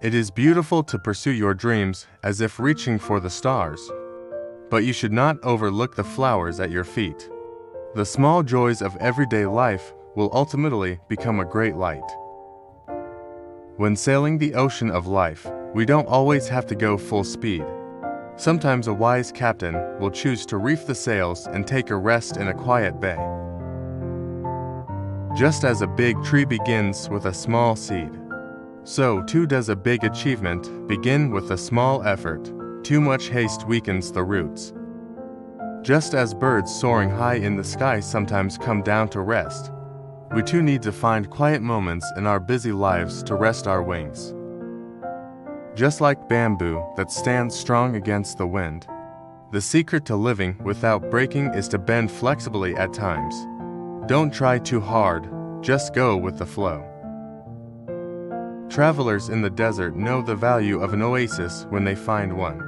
It is beautiful to pursue your dreams as if reaching for the stars. But you should not overlook the flowers at your feet. The small joys of everyday life will ultimately become a great light. When sailing the ocean of life, we don't always have to go full speed. Sometimes a wise captain will choose to reef the sails and take a rest in a quiet bay. Just as a big tree begins with a small seed, so too does a big achievement begin with a small effort. Too much haste weakens the roots. Just as birds soaring high in the sky sometimes come down to rest, we too need to find quiet moments in our busy lives to rest our wings. Just like bamboo that stands strong against the wind, the secret to living without breaking is to bend flexibly at times. Don't try too hard, just go with the flow. Travelers in the desert know the value of an oasis when they find one.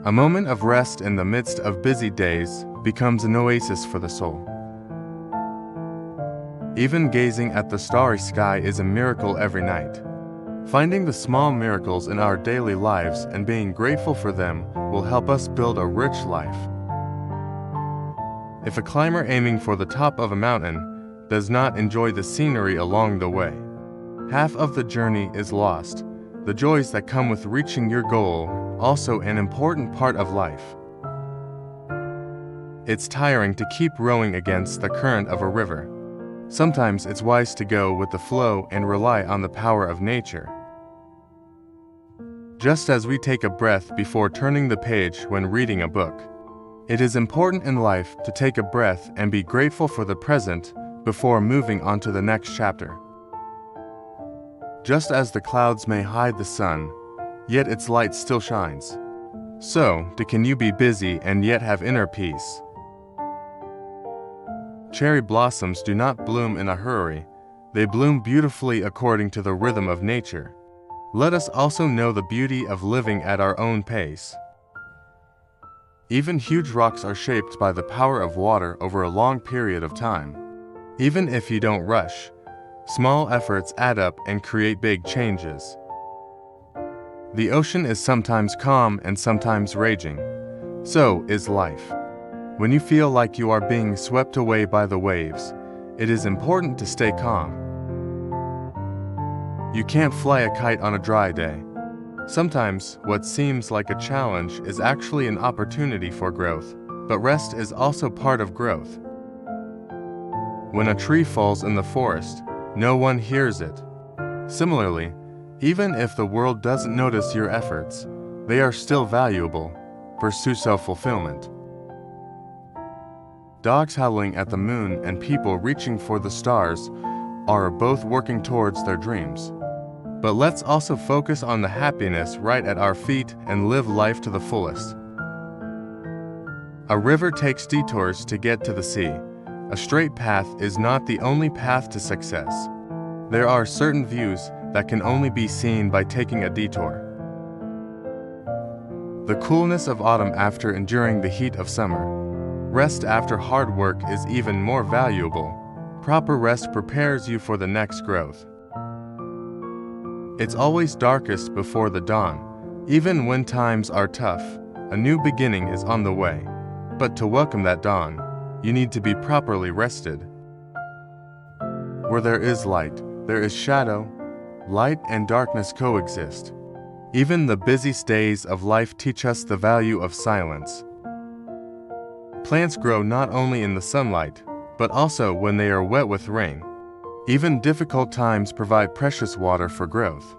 A moment of rest in the midst of busy days becomes an oasis for the soul. Even gazing at the starry sky is a miracle every night. Finding the small miracles in our daily lives and being grateful for them will help us build a rich life. If a climber aiming for the top of a mountain does not enjoy the scenery along the way, half of the journey is lost. The joys that come with reaching your goal, also an important part of life. It's tiring to keep rowing against the current of a river. Sometimes it's wise to go with the flow and rely on the power of nature. Just as we take a breath before turning the page when reading a book, it is important in life to take a breath and be grateful for the present before moving on to the next chapter. Just as the clouds may hide the sun, yet its light still shines, so can you be busy and yet have inner peace. Cherry blossoms do not bloom in a hurry, they bloom beautifully according to the rhythm of nature. Let us also know the beauty of living at our own pace. Even huge rocks are shaped by the power of water over a long period of time. Even if you don't rush, small efforts add up and create big changes. The ocean is sometimes calm and sometimes raging. So is life. When you feel like you are being swept away by the waves, it is important to stay calm. You can't fly a kite on a dry day. Sometimes what seems like a challenge is actually an opportunity for growth, but rest is also part of growth. When a tree falls in the forest, no one hears it. Similarly, even if the world doesn't notice your efforts, they are still valuable. Pursue self-fulfillment. Dogs howling at the moon and people reaching for the stars are both working towards their dreams. But let's also focus on the happiness right at our feet and live life to the fullest. A river takes detours to get to the sea. A straight path is not the only path to success. There are certain views that can only be seen by taking a detour. The coolness of autumn after enduring the heat of summer. Rest after hard work is even more valuable. Proper rest prepares you for the next growth. It's always darkest before the dawn. Even when times are tough, a new beginning is on the way. But to welcome that dawn, you need to be properly rested. Where there is light, there is shadow. Light and darkness coexist. Even the busiest days of life teach us the value of silence. Plants grow not only in the sunlight, but also when they are wet with rain. Even difficult times provide precious water for growth.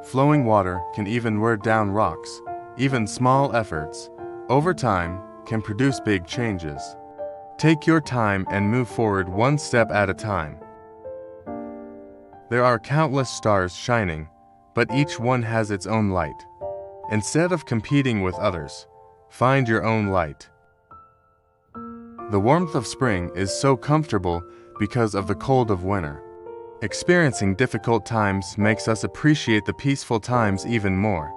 Flowing water can even wear down rocks. Even small efforts, over time, can produce big changes. Take your time and move forward one step at a time. There are countless stars shining, but each one has its own light. Instead of competing with others, find your own light. The warmth of spring is so comfortable because of the cold of winter. Experiencing difficult times makes us appreciate the peaceful times even more.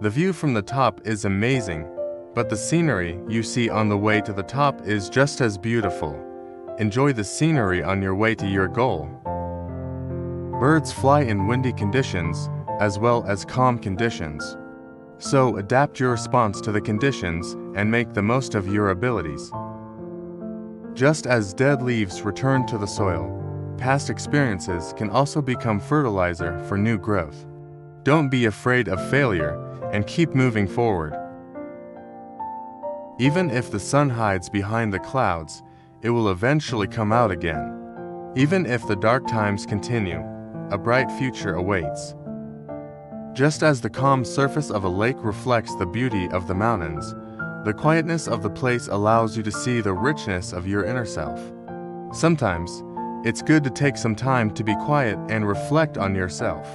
The view from the top is amazing, but the scenery you see on the way to the top is just as beautiful. Enjoy the scenery on your way to your goal. Birds fly in windy conditions as well as calm conditions. So adapt your response to the conditions and make the most of your abilities. Just as dead leaves return to the soil, past experiences can also become fertilizer for new growth. Don't be afraid of failure and keep moving forward. Even if the sun hides behind the clouds, it will eventually come out again. Even if the dark times continue, a bright future awaits. Just as the calm surface of a lake reflects the beauty of the mountains, the quietness of the place allows you to see the richness of your inner self. Sometimes, it's good to take some time to be quiet and reflect on yourself.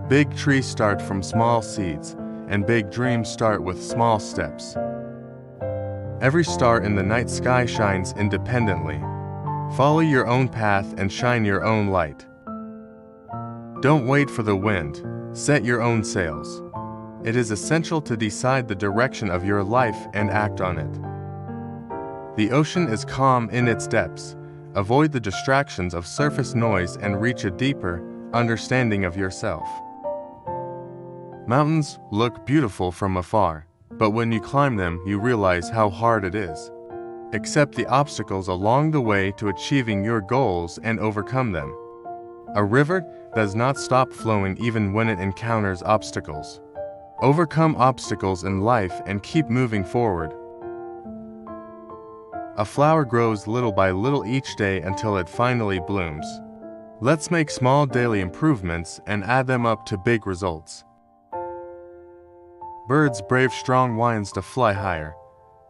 Big trees start from small seeds, and big dreams start with small steps. Every star in the night sky shines independently. Follow your own path and shine your own light. Don't wait for the wind. Set your own sails. It is essential to decide the direction of your life and act on it. The ocean is calm in its depths. Avoid the distractions of surface noise and reach a deeper understanding of yourself. Mountains look beautiful from afar, but when you climb them, you realize how hard it is. Accept the obstacles along the way to achieving your goals and overcome them. A river does not stop flowing even when it encounters obstacles. Overcome obstacles in life and keep moving forward. A flower grows little by little each day until it finally blooms. Let's make small daily improvements and add them up to big results. Birds brave strong winds to fly higher.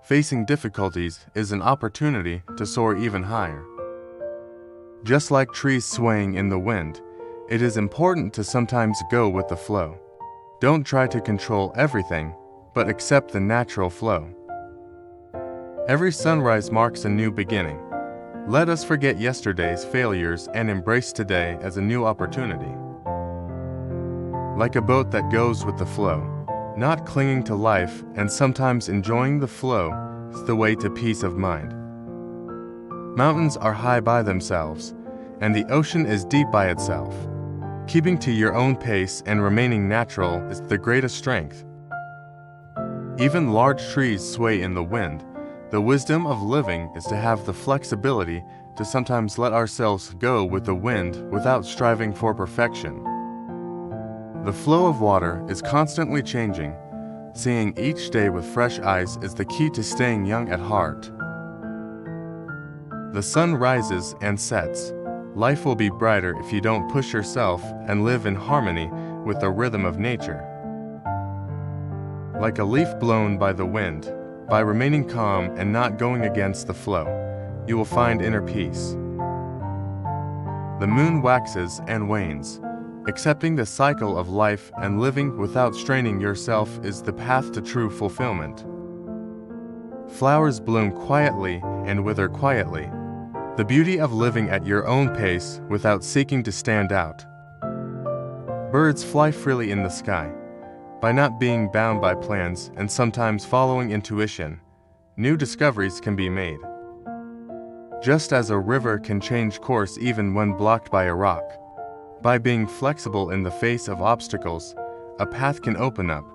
Facing difficulties is an opportunity to soar even higher. Just like trees swaying in the wind, it is important to sometimes go with the flow. Don't try to control everything, but accept the natural flow. Every sunrise marks a new beginning. Let us forget yesterday's failures and embrace today as a new opportunity. Like a boat that goes with the flow, not clinging to life and sometimes enjoying the flow is the way to peace of mind. Mountains are high by themselves, and the ocean is deep by itself. Keeping to your own pace and remaining natural is the greatest strength. Even large trees sway in the wind. The wisdom of living is to have the flexibility to sometimes let ourselves go with the wind without striving for perfection. The flow of water is constantly changing. Seeing each day with fresh eyes is the key to staying young at heart. The sun rises and sets. Life will be brighter if you don't push yourself and live in harmony with the rhythm of nature. Like a leaf blown by the wind, by remaining calm and not going against the flow, you will find inner peace. The moon waxes and wanes. Accepting the cycle of life and living without straining yourself is the path to true fulfillment. Flowers bloom quietly and wither quietly. The beauty of living at your own pace without seeking to stand out. Birds fly freely in the sky. By not being bound by plans and sometimes following intuition, new discoveries can be made. Just as a river can change course even when blocked by a rock, by being flexible in the face of obstacles, a path can open up.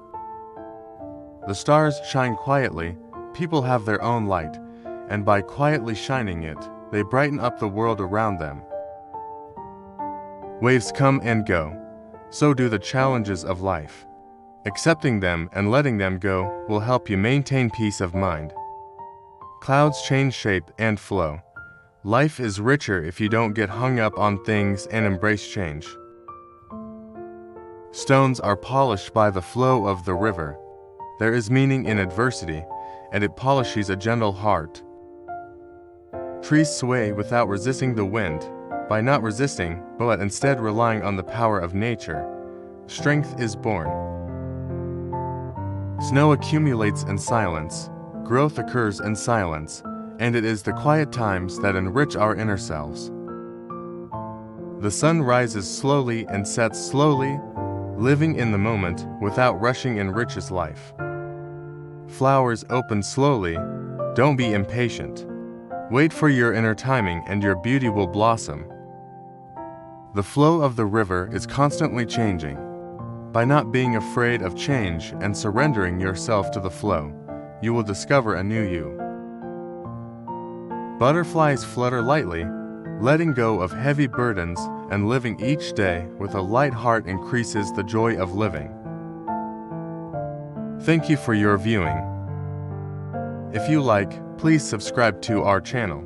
The stars shine quietly, people have their own light, and by quietly shining it, they brighten up the world around them. Waves come and go, so do the challenges of life. Accepting them and letting them go will help you maintain peace of mind. Clouds change shape and flow. Life is richer if you don't get hung up on things and embrace change. Stones are polished by the flow of the river. There is meaning in adversity, and it polishes a gentle heart. Trees sway without resisting the wind. By not resisting, but instead relying on the power of nature, strength is born. Snow accumulates in silence. Growth occurs in silence, and it is the quiet times that enrich our inner selves. The sun rises slowly and sets slowly. Living in the moment without rushing enriches life. Flowers open slowly. Don't be impatient. Wait for your inner timing and your beauty will blossom. The flow of the river is constantly changing. By not being afraid of change and surrendering yourself to the flow, you will discover a new you. Butterflies flutter lightly, letting go of heavy burdens and living each day with a light heart increases the joy of living. Thank you for your viewing. If you like, please subscribe to our channel.